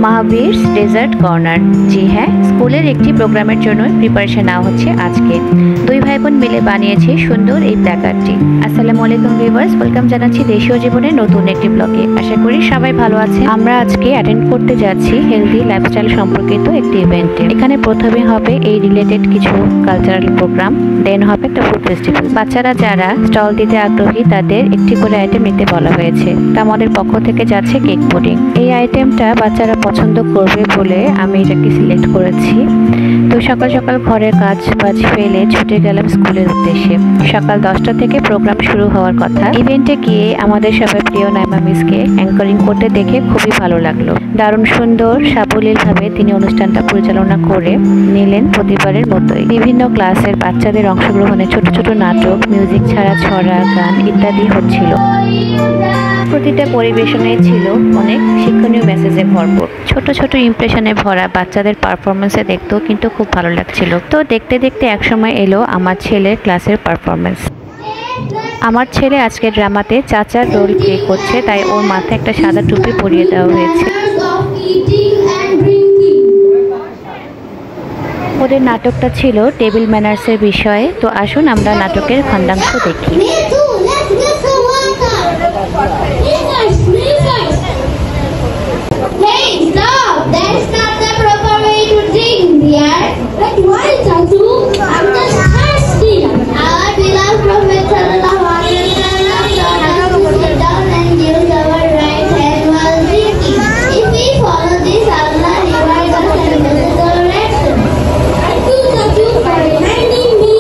মাহাবীরস dessert corner. জি হ্যাঁ, স্কুলের একটি প্রোগ্রামের জন্য প্রিপারেশন নেওয়া হচ্ছে আজকে। দুই ভাই বোন মিলে বানিয়েছে সুন্দর এই প্ল্যাকার্ডটি। আসসালামু আলাইকুম ভিউয়ার্স, ওয়েলকাম জানাচ্ছি দেশীয় জীবনের নতুন একটি ব্লগে। আশা করি সবাই ভালো আছে। আমরা আজকে অ্যাটেন্ড করতে যাচ্ছি হেলদি লাইফস্টাইল সম্পর্কিত একটি ইভেন্টে। এখানে প্রথমে হবে এই রিলেটেড কিছু কালচারাল প্রোগ্রাম, দেন হবে একটা ফুড ফেস্টিভ্যাল। বাচ্চারা যারা স্টল দিতে আগ্রহী তাদের একটি করে আইটেম নিতে বলা হয়েছে। তা আমাদের পক্ষ থেকে যাচ্ছে কেক পুডিং। এই আইটেমটা বাচ্চারা পছন্দ করবে বলে আমি এটাকে সিলেক্ট করেছি। তো সকাল সকাল ঘরের কাজ বাজ ফেলে ছুটে গেলাম স্কুলের উদ্দেশ্যে। সকাল 10টা থেকে প্রোগ্রাম শুরু হওয়ার কথা। ইভেন্টে গিয়ে আমাদের সবার প্রিয় নাইমা মিসকে অ্যাঙ্করিং করতে দেখে খুবই ভালো লাগলো। দারুণ সুন্দর সাবলীলভাবে তিনি অনুষ্ঠানটা পরিচালনা করে নিলেন প্রতিবারের মতোই। বিভিন্ন ক্লাসের বাচ্চাদের অংশগ্রহণে ছোট ছোট নাটক, মিউজিক ছাড়া ছড়া, গান ইত্যাদি হচ্ছিল। প্রতিটা পরিবেশনে ছিল অনেক শিক্ষণীয় মেসেজে ভরপুর। ছোট ছোট ইমপ্রেশনে ভরা বাচ্চাদের পারফরমেন্সে দেখতেও কিন্তু খুব ভালো লাগছিল। তো দেখতে দেখতে একসময় এলো আমার ছেলের ক্লাসের পারফরমেন্স। আমার ছেলে আজকে ড্রামাতে চাচার রোল প্লে করছে, তাই ওর মাথায় একটা সাদা টুপি পরিয়ে দেওয়া হয়েছে। ওদের নাটকটা ছিল টেবিল ম্যানার্সের বিষয়ে। তো আসুন আমরা নাটকের খণ্ডাংশ দেখি। Hey, stop! That's not the proper way to drink, dear. But why, Chachu? I'm just thirsty. Our beloved Prophet sallallahu alaihi wasallam taught us to sit down and use our right hand while drinking. If we follow this, Allah rewards us and blesses our actions. Thank you, Chachu, for reminding me.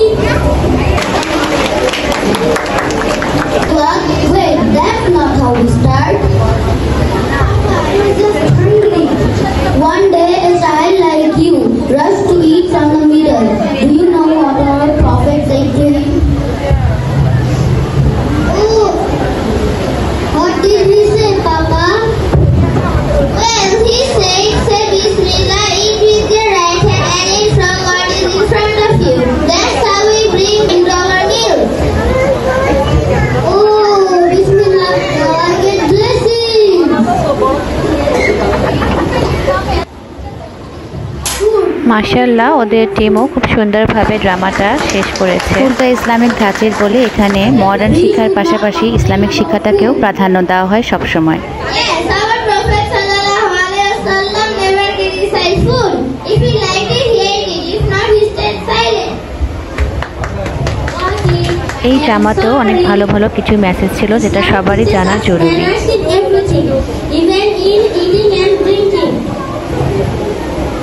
What? Wait, that's not how we start. One day a child like you rushed to eat from the middle. Do you know what our prophet said to him? Oh, what did he say, Papa? Well, he said, say Bismillah, eat with your right hand and eat from what is in front of you. That's how we bring into our meal. Oh, Bismillah, now I get blessing. মাশাআল্লাহ, ওদের টিমও খুব সুন্দরভাবে ড্রামাটা শেষ করেছে। স্কুলটা Islamic ধাঁচের বলে এখানে মডার্ন শিক্ষার পাশাপাশি ইসলামিক শিক্ষাটাকেও প্রাধান্য দেওয়া হয় সবসময়। Yes, our Prophet sallallahu alaihi wasallam never criticized food. If he liked it, he ate it. If not, he stayed silent. এই ড্রামাতেও অনেক ভালো ভালো কিছু মেসেজ ছিল যেটা সবারই জানা জরুরি। Even in eating and drinking.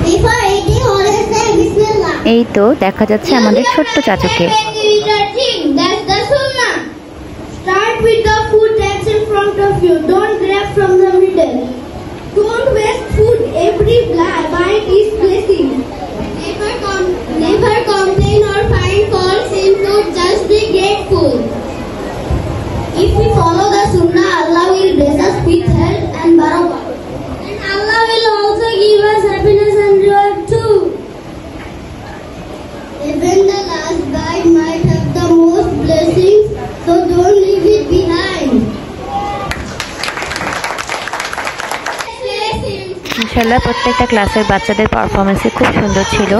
Before eating, always say Bismillah. এই তো দেখা যাচ্ছে আমাদের ছোট্ট চাচুকে। That's the sunnah. Start with the food that's in front of you. Don't grab from the middle. Don't waste food. Every bite is blessing. Never complain or find faults in food. Just be grateful. If we follow the sunnah, Allah will bless us with health and barakah. And Allah will also give us happiness and reward too. Even the last bite might have the most blessings, so don't leave it behind. ইনশাআল্লাহ প্রত্যেকটা ক্লাসের বাচ্চাদের পারফরমেন্সই খুব সুন্দর ছিল।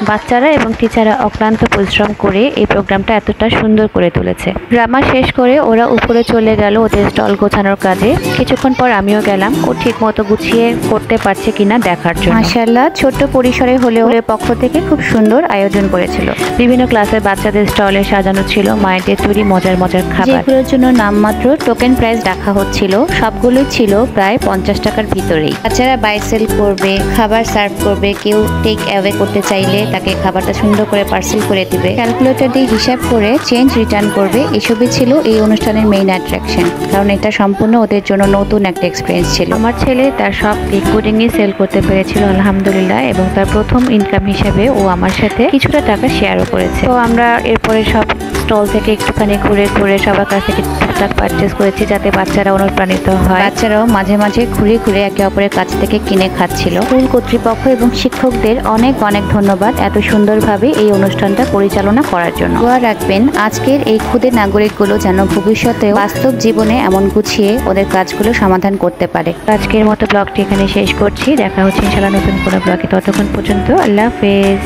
বাচ্চারা এবং টিচাররা অক্লান্ত পরিশ্রম করে এই প্রোগ্রামটা এতটা সুন্দর করে তুলেছে। ড্রামা শেষ করে ওরা উপরে চলে গেল ওদের স্টল গোছানোর কাজে। কিছুক্ষণ পর আমিও গেলাম ও ঠিক মতো গুছিয়ে করতে পারছে কিনা দেখার জন্য। মাশাআল্লাহ, ছোট্ট পরিসরে হলেও ওদের পক্ষ থেকে খুব সুন্দর আয়োজন করেছিল। বিভিন্ন ক্লাসের বাচ্চাদের স্টলে সাজানো ছিল মায়েদের তৈরি মজার মজার খাবার, যেগুলোর জন্য নামমাত্র টোকেন প্রাইস রাখা হচ্ছিল। সবগুলোই ছিল প্রায় 50 টাকার ভিতরেই। বাচ্চারা বাই সেল করবে, খাবার সার্ভ করবে, কেউ টেক অ্যাওয়ে করতে চাইলে তাকে খাবারটা সুন্দর করে পার্সেল করে দিবে, ক্যালকুলেটর দিয়ে হিসাব করে চেঞ্জ রিটার্ন করবে। এসবই ছিল এই অনুষ্ঠানের মেইন অ্যাট্রাকশন, কারণ এটা সম্পূর্ণ ওদের জন্য নতুন একটা এক্সপিরিয়েন্স ছিল। আমার ছেলে তার সব কেক পুডিংই সেল করতে পেরেছিল আলহামদুলিল্লাহ, এবং তার প্রথম ইনকাম হিসেবে ও আমার সাথে কিছুটা টাকা শেয়ারও করেছে। তো আমরা এরপরে সব স্টল থেকে একটুখানি ঘুরে ঘুরে সবার কাছ থেকে টুকটাক পারচেস করেছি, যাতে বাচ্চারা অনুপ্রাণিত হয়। বাচ্চারাও মাঝে মাঝে ঘুরে ঘুরে একে অপরের কাছ থেকে কিনে খাচ্ছিল। স্কুল কর্তৃপক্ষ এবং শিক্ষকদের অনেক অনেক ধন্যবাদ এত সুন্দরভাবে এই অনুষ্ঠানটা পরিচালনা করার জন্য। দোয়া রাখবেন আজকের এই ক্ষুদে নাগরিকগুলো যেন ভবিষ্যতে বাস্তব জীবনে এমন গুছিয়ে ওদের কাজগুলো সমাধান করতে পারে। আজকের মতো ব্লগটি এখানে শেষ করছি। দেখা হচ্ছে ইনশাআল্লাহ নতুন কোনো ব্লগে। ততক্ষণ পর্যন্ত আল্লাহ হাফেজ।